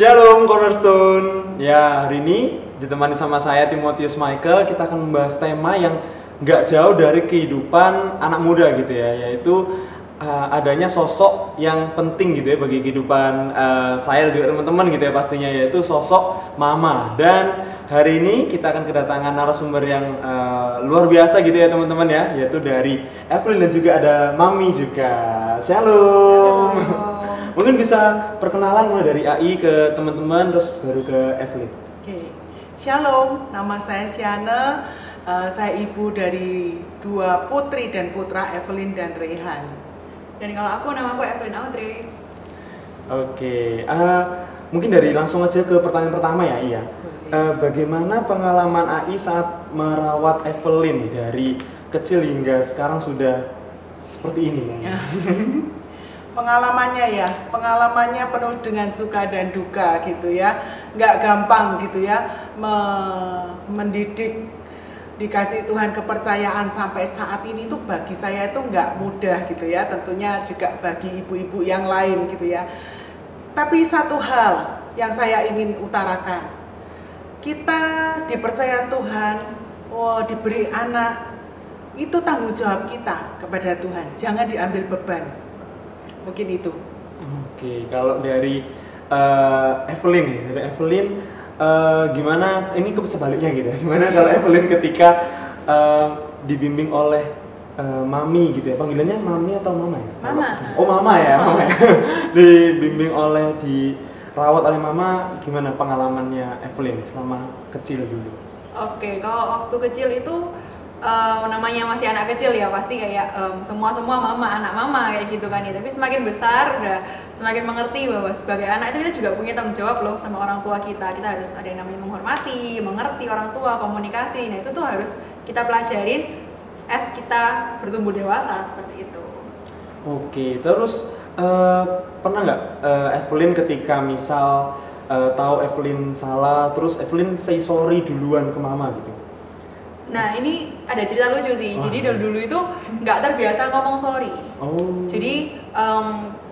Shalom Cornerstone. Ya, hari ini ditemani sama saya Timotius Michael, kita akan membahas tema yang nggak jauh dari kehidupan anak muda gitu ya, yaitu adanya sosok yang penting gitu ya bagi kehidupan saya dan juga teman-teman gitu ya pastinya, yaitu sosok mama. Dan hari ini kita akan kedatangan narasumber yang luar biasa gitu ya teman-teman ya, yaitu dari Evelyn dan juga ada Mami juga. Shalom. Mungkin bisa perkenalan mulai dari AI ke teman-teman terus baru ke Evelyn. Oke. Shalom, nama saya Siana. Saya ibu dari dua putri dan putra, Evelyn dan Rehan. Dan kalau aku, nama aku Evelyn Audrey. Oke, mungkin dari langsung aja ke pertanyaan pertama ya, Iya. Bagaimana pengalaman AI saat merawat Evelyn nih, dari kecil hingga sekarang sudah seperti ini ya? Pengalamannya penuh dengan suka dan duka gitu ya. Nggak gampang gitu ya mendidik, dikasih Tuhan kepercayaan sampai saat ini tuh bagi saya itu nggak mudah gitu ya. Tentunya juga bagi ibu-ibu yang lain gitu ya. Tapi satu hal yang saya ingin utarakan, kita dipercaya Tuhan, diberi anak, itu tanggung jawab kita kepada Tuhan. Jangan diambil beban. Mungkin itu. Oke, kalau dari Evelyn nih, gimana? Ini sebaliknya gitu ya. Gimana kalau Evelyn ketika dibimbing oleh Mami gitu ya? Panggilannya Mami atau Mama ya? Mama. Oh Mama ya, Mama ya. Dibimbing oleh, dirawat oleh Mama, gimana pengalamannya Evelyn selama kecil dulu? Oke, kalau waktu kecil itu namanya masih anak kecil ya, pasti kayak semua mama, anak mama kayak gitu kan ya. Tapi semakin besar udah semakin mengerti bahwa sebagai anak itu kita juga punya tanggung jawab loh sama orang tua kita. Kita harus ada yang namanya menghormati, mengerti orang tua, komunikasi. Nah itu tuh harus kita pelajarin as kita bertumbuh dewasa seperti itu. Oke, terus pernah nggak Evelyn ketika misal tahu Evelyn salah, terus Evelyn say sorry duluan ke Mama gitu? Nah ini ada cerita lucu sih. Jadi dulu itu nggak terbiasa ngomong sorry. Jadi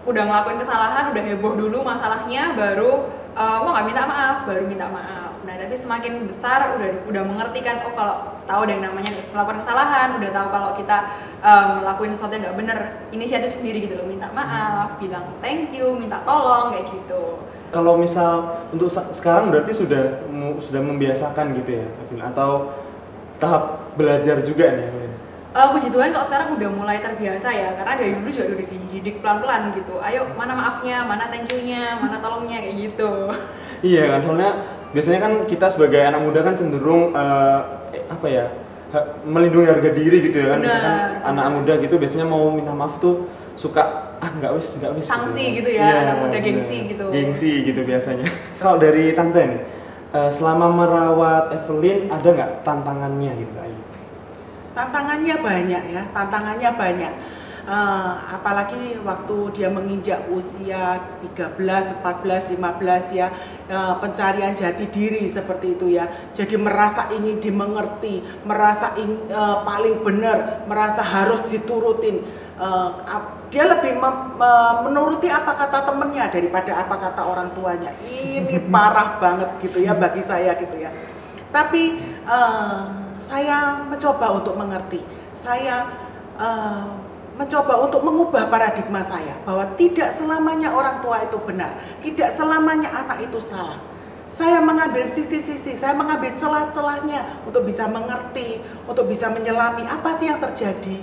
udah ngelakuin kesalahan, udah heboh dulu masalahnya, baru nggak minta maaf, baru minta maaf. Nah tapi semakin besar udah mengerti kan, kalau tahu ada yang namanya melakukan kesalahan, udah tahu kalau kita ngelakuin sesuatu yang nggak bener, inisiatif sendiri gitu loh, minta maaf, bilang thank you, minta tolong kayak gitu. Kalau misal untuk sekarang berarti sudah membiasakan gitu ya, Evelyn, atau tahap belajar juga nih? Puji Tuhan kalau sekarang udah mulai terbiasa ya, karena dari dulu juga udah dididik pelan-pelan gitu. Ayo, mana maafnya, mana thank you-nya, mana tolongnya, kayak gitu. Iya kan, soalnya biasanya kan kita sebagai anak muda kan cenderung melindungi harga diri gitu ya kan. Kita kan anak muda gitu biasanya mau minta maaf tuh suka nggak wis sanksi gitu ya, anak muda gengsi gitu. Gengsi gitu biasanya. Kalau dari tante nih, selama merawat Evelyn ada nggak tantangannya gitu? Tantangannya banyak. Apalagi waktu dia menginjak usia 13, 14, 15 ya, pencarian jati diri seperti itu ya. Jadi merasa ingin dimengerti, merasa paling benar, merasa harus diturutin. Dia lebih menuruti apa kata temennya daripada apa kata orang tuanya. Ini parah banget gitu ya bagi saya gitu ya. Tapi saya mencoba untuk mengerti. Saya mencoba untuk mengubah paradigma saya bahwa tidak selamanya orang tua itu benar, tidak selamanya anak itu salah. Saya mengambil sisi-sisi, saya mengambil celah-celahnya untuk bisa mengerti, untuk bisa menyelami apa sih yang terjadi,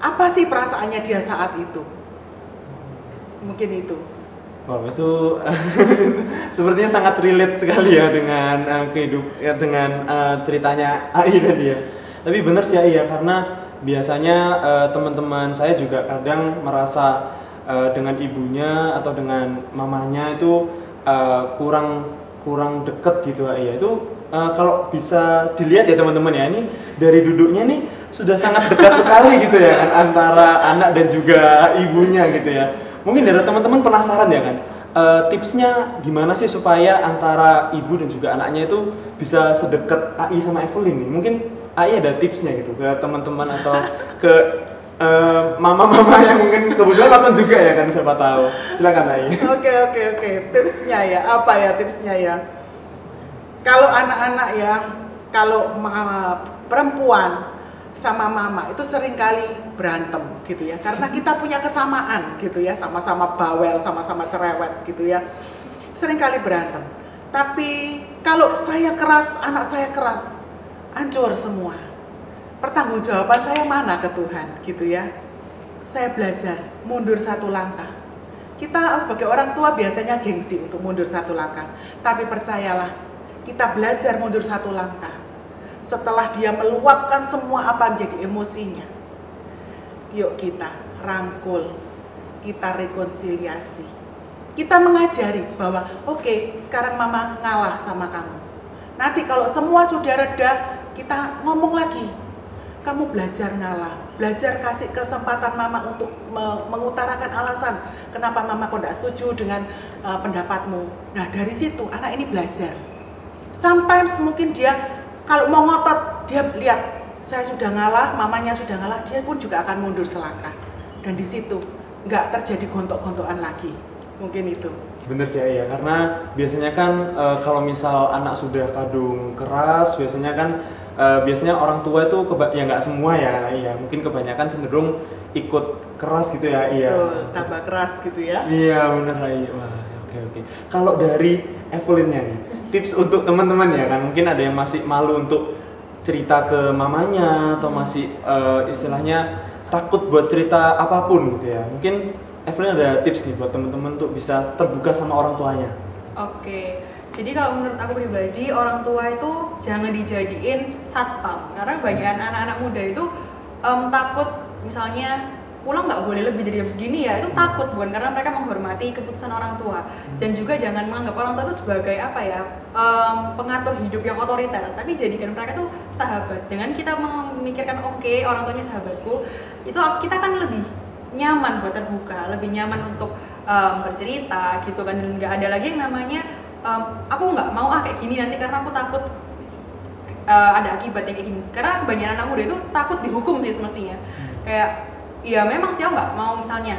apa sih perasaannya dia saat itu. Mungkin itu. Wow, itu sepertinya sangat relate sekali ya dengan dengan ceritanya AI tadi ya. Tapi benar sih AI ya, karena biasanya teman-teman saya juga kadang merasa dengan ibunya atau dengan mamanya itu kurang deket gitu ya. Itu kalau bisa dilihat ya teman-teman ya, ini dari duduknya nih sudah sangat dekat sekali gitu ya kan, antara anak dan juga ibunya gitu ya. Mungkin dari teman-teman penasaran ya kan, tipsnya gimana sih supaya antara ibu dan juga anaknya itu bisa sedekat AI sama Evelyn nih? Mungkin AI ada tipsnya gitu ke teman-teman atau ke mama-mama yang mungkin kebetulan nonton juga ya kan, siapa tahu. Silakan Ai. Oke. Tipsnya ya, apa ya tipsnya ya? Kalau anak-anak ya, kalau perempuan sama mama itu sering kali berantem gitu ya, karena kita punya kesamaan gitu ya, sama-sama bawel, sama-sama cerewet gitu ya, sering kali berantem. Tapi kalau saya keras, anak saya keras, hancur semua. Pertanggungjawaban saya mana ke Tuhan gitu ya. Saya belajar mundur satu langkah. Kita sebagai orang tua biasanya gengsi untuk mundur satu langkah, tapi percayalah, kita belajar mundur satu langkah setelah dia meluapkan semua apa menjadi emosinya. Yuk kita rangkul, kita rekonsiliasi, kita mengajari bahwa oke, sekarang mama ngalah sama kamu. Nanti kalau semua sudah reda, kita ngomong lagi. Kamu belajar ngalah, belajar kasih kesempatan mama untuk mengutarakan alasan kenapa mama kok tidak setuju dengan pendapatmu. Nah dari situ anak ini belajar. Sometimes mungkin dia kalau mau ngotot, dia lihat saya sudah ngalah, mamanya sudah ngalah, dia pun juga akan mundur selangkah. Dan di situ nggak terjadi gontok-gontokan lagi. Mungkin itu. Bener sih ya, karena biasanya kan kalau misal anak sudah kadung keras, biasanya orang tua itu ya nggak semua ya, mungkin kebanyakan cenderung ikut keras gitu ya. Iya. Betul, tambah keras gitu ya. Iya bener Rai. Wah, oke. Kalau dari Evelynnya nih, tips untuk teman-teman ya kan, mungkin ada yang masih malu untuk cerita ke mamanya atau masih istilahnya takut buat cerita apapun gitu ya. Mungkin Evelyn ada tips nih buat teman-teman untuk bisa terbuka sama orang tuanya. Oke. Jadi kalau menurut aku pribadi, orang tua itu jangan dijadiin satpam, karena kebanyakan anak-anak muda itu takut misalnya pulang nggak boleh lebih dari jam segini ya, itu takut, bukan karena mereka menghormati keputusan orang tua. Dan juga jangan menganggap orang tua itu sebagai apa ya, pengatur hidup yang otoriter, tapi jadikan mereka tuh sahabat. Dengan kita memikirkan oke, orang tuanya sahabatku, itu kita kan lebih nyaman buat terbuka, lebih nyaman untuk bercerita gitu kan, dan nggak ada lagi yang namanya aku nggak mau kayak gini nanti karena aku takut ada akibatnya kayak gini. Karena kebanyakan anak muda itu takut dihukum sih semestinya. Kayak ya memang sih aku nggak mau misalnya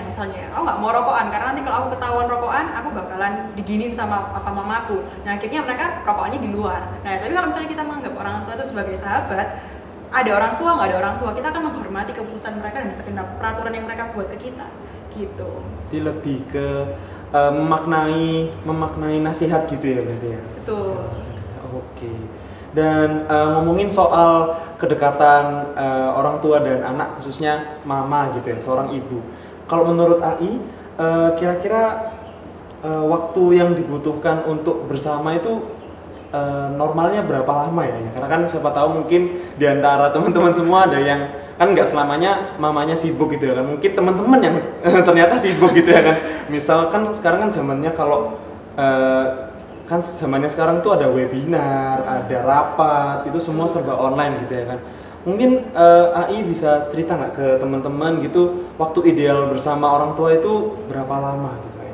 aku nggak mau rokokan karena nanti kalau aku ketahuan rokokan aku bakalan diginin sama papa mamaku. Nah akhirnya mereka rokokannya di luar. Nah tapi kalau misalnya kita menganggap orang tua itu sebagai sahabat, ada orang tua nggak ada orang tua, kita akan menghormati keputusan mereka dan segenap peraturan yang mereka buat ke kita gitu. Jadi lebih ke memaknai nasihat gitu ya berarti ya. Betul. Oke. Dan ngomongin soal kedekatan orang tua dan anak, khususnya mama gitu ya, seorang ibu. Kalau menurut AI, kira-kira waktu yang dibutuhkan untuk bersama itu normalnya berapa lama ya? Karena kan siapa tahu mungkin di antara teman-teman semua ada yang kan nggak selamanya mamanya sibuk gitu ya kan, mungkin teman-teman yang ternyata sibuk gitu ya kan. Misalkan sekarang kan zamannya kalau kan zamannya sekarang tuh ada webinar, ada rapat, itu semua serba online gitu ya kan. Mungkin AI bisa cerita nggak ke teman-teman gitu, waktu ideal bersama orang tua itu berapa lama gitu ya?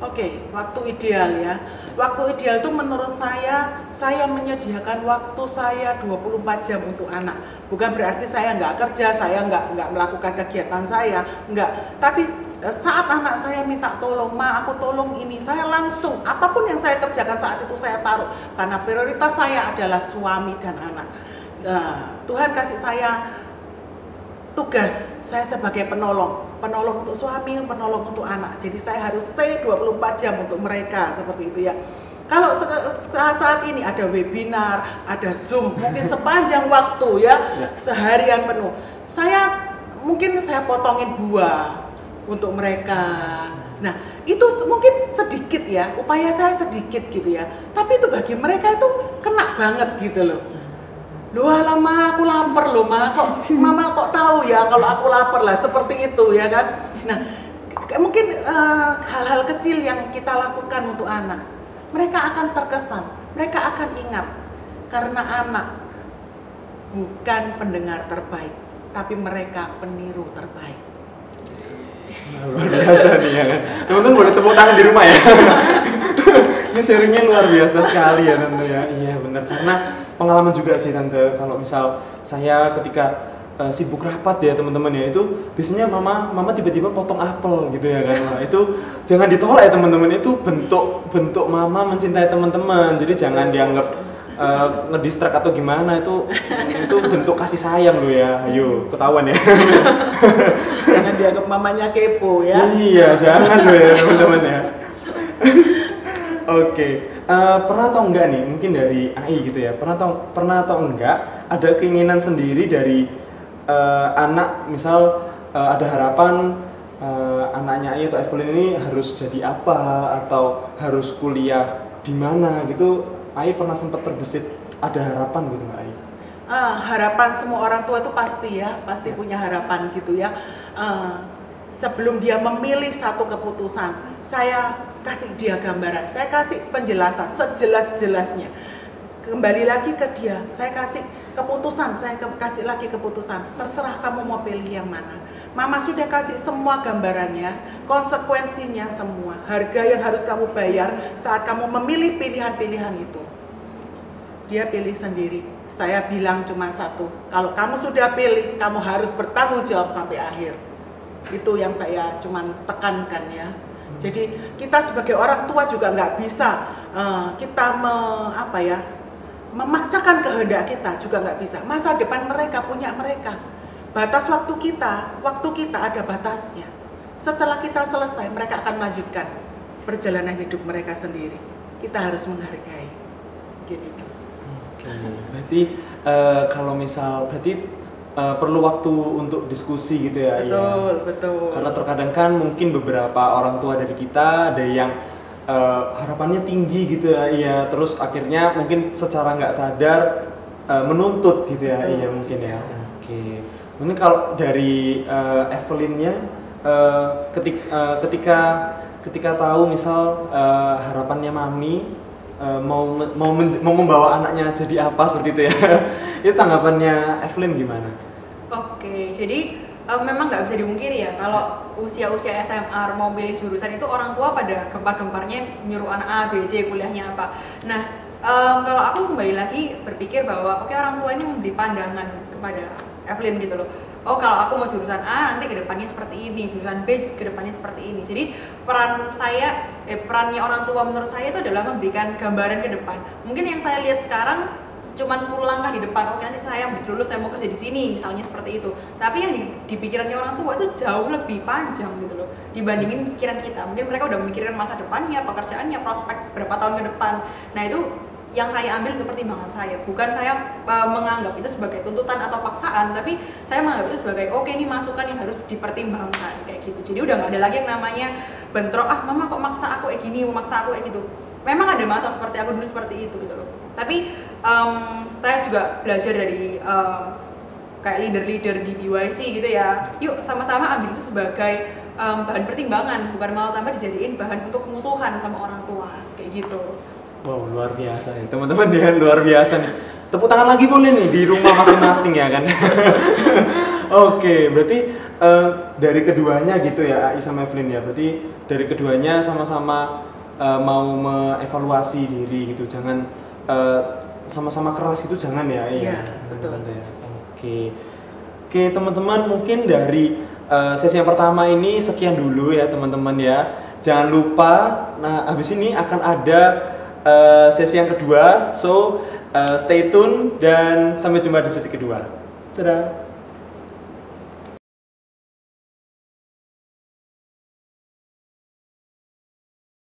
Oke, waktu ideal ya. Waktu ideal itu menurut saya menyediakan waktu saya 24 jam untuk anak. Bukan berarti saya nggak kerja, saya nggak melakukan kegiatan saya, nggak. Tapi saat anak saya minta tolong, Ma aku tolong ini, saya langsung, apapun yang saya kerjakan saat itu saya taruh. Karena prioritas saya adalah suami dan anak. Tuhan kasih saya tugas, saya sebagai penolong untuk suami, penolong untuk anak. Jadi saya harus stay 24 jam untuk mereka, seperti itu ya. Kalau saat ini ada webinar, ada Zoom, mungkin sepanjang waktu ya, seharian penuh. Mungkin saya potongin buah untuk mereka. Nah, itu mungkin sedikit ya, upaya saya sedikit gitu ya. Tapi itu bagi mereka itu kena banget gitu loh. Loh lama aku lapar loh mama kok tahu ya kalau aku lapar lah, seperti itu ya kan. Nah mungkin hal-hal kecil yang kita lakukan untuk anak, mereka akan terkesan, mereka akan ingat. Karena anak bukan pendengar terbaik, tapi mereka peniru terbaik. Luar biasa nih ya kan, teman-teman boleh tepuk tangan di rumah ya. Ini sharingnya luar biasa sekali ya Tante ya. Iya benar, karena pengalaman juga sih Tante, kalau misal saya ketika sibuk rapat ya teman-teman ya, itu biasanya mama tiba-tiba potong apel gitu ya kan. Nah, itu jangan ditolak ya teman-teman, itu bentuk mama mencintai teman-teman. Jadi jangan dianggap ngedistract atau gimana, itu bentuk kasih sayang lo ya. Ayo ketahuan ya. Jangan dianggap mamanya kepo ya. Iya, jangan lo ya teman-teman ya. Oke. Pernah atau enggak nih, mungkin dari AI gitu ya, pernah atau enggak ada keinginan sendiri dari anak, misal ada harapan anaknya AI atau Evelyn ini harus jadi apa atau harus kuliah di mana gitu, AI pernah sempat terbesit ada harapan gitu nggak AI? Harapan semua orang tua itu pasti punya harapan gitu ya. Sebelum dia memilih satu keputusan, saya kasih dia gambaran, saya kasih penjelasan sejelas-jelasnya. Kembali lagi ke dia, saya kasih keputusan, saya kasih lagi keputusan. Terserah kamu mau pilih yang mana. Mama sudah kasih semua gambarannya, konsekuensinya semua, harga yang harus kamu bayar saat kamu memilih pilihan-pilihan itu. Dia pilih sendiri. Saya bilang cuma satu, kalau kamu sudah pilih, kamu harus bertanggung jawab sampai akhir. Itu yang saya cuman tekankan ya. Jadi kita sebagai orang tua juga nggak bisa kita memaksakan kehendak kita, juga nggak bisa. Masa depan mereka punya mereka. Batas waktu kita ada batasnya. Setelah kita selesai, mereka akan melanjutkan perjalanan hidup mereka sendiri. Kita harus menghargai. Gini. Oke, berarti kalau misal perlu waktu untuk diskusi gitu ya. Betul. Karena terkadang kan mungkin beberapa orang tua dari kita ada yang harapannya tinggi gitu ya, iya, terus akhirnya mungkin secara nggak sadar menuntut gitu ya. Betul. Iya mungkin ya. Oke. Mungkin kalau dari Evelyn-nya ketika tahu misal harapannya mami mau membawa anaknya jadi apa seperti itu ya. Itu tanggapannya Evelyn gimana? Oke, jadi memang nggak bisa dipungkiri ya, kalau usia-usia SMA mau pilih jurusan itu orang tua pada gempar-gemparnya nyuruh anak A, B, C kuliahnya apa. Nah, kalau aku kembali lagi berpikir bahwa oke, orang tua ini memberi pandangan kepada Evelyn gitu loh. Oh, kalau aku mau jurusan A nanti kedepannya seperti ini, jurusan B kedepannya seperti ini. Jadi perannya orang tua menurut saya itu adalah memberikan gambaran ke depan. Mungkin yang saya lihat sekarang cuman 10 langkah di depan, oke nanti saya habis lulus saya mau kerja di sini misalnya seperti itu. Tapi yang di pikirannya orang tua itu jauh lebih panjang gitu loh dibandingin pikiran kita. Mungkin mereka udah memikirkan masa depannya, pekerjaannya, prospek berapa tahun ke depan. Nah itu yang saya ambil untuk pertimbangan saya. Bukan saya menganggap itu sebagai tuntutan atau paksaan, tapi saya menganggap itu sebagai oke, ini masukan yang harus dipertimbangkan kayak gitu. Jadi udah nggak ada lagi yang namanya bentrok, mama kok maksa aku kayak gini, maksa aku kayak gitu. Memang ada masa seperti aku dulu seperti itu gitu loh. Tapi saya juga belajar dari kayak leader-leader di BYC gitu ya. Yuk sama-sama ambil itu sebagai bahan pertimbangan, bukan malah tambah dijadiin bahan untuk musuhan sama orang tua kayak gitu. Wow, luar biasa ya teman-teman ya, luar biasa nih. Tepuk tangan lagi boleh nih di rumah masing-masing ya kan. Oke, berarti dari keduanya gitu ya, Ai sama Evelyn ya. Berarti dari keduanya sama-sama mau mengevaluasi diri gitu, jangan sama-sama keras itu jangan ya. Iya, betul. Ya. Oke teman-teman, mungkin dari sesi yang pertama ini sekian dulu ya teman-teman ya. Jangan lupa, nah habis ini akan ada sesi yang kedua, so stay tune dan sampai jumpa di sesi kedua. Dadah.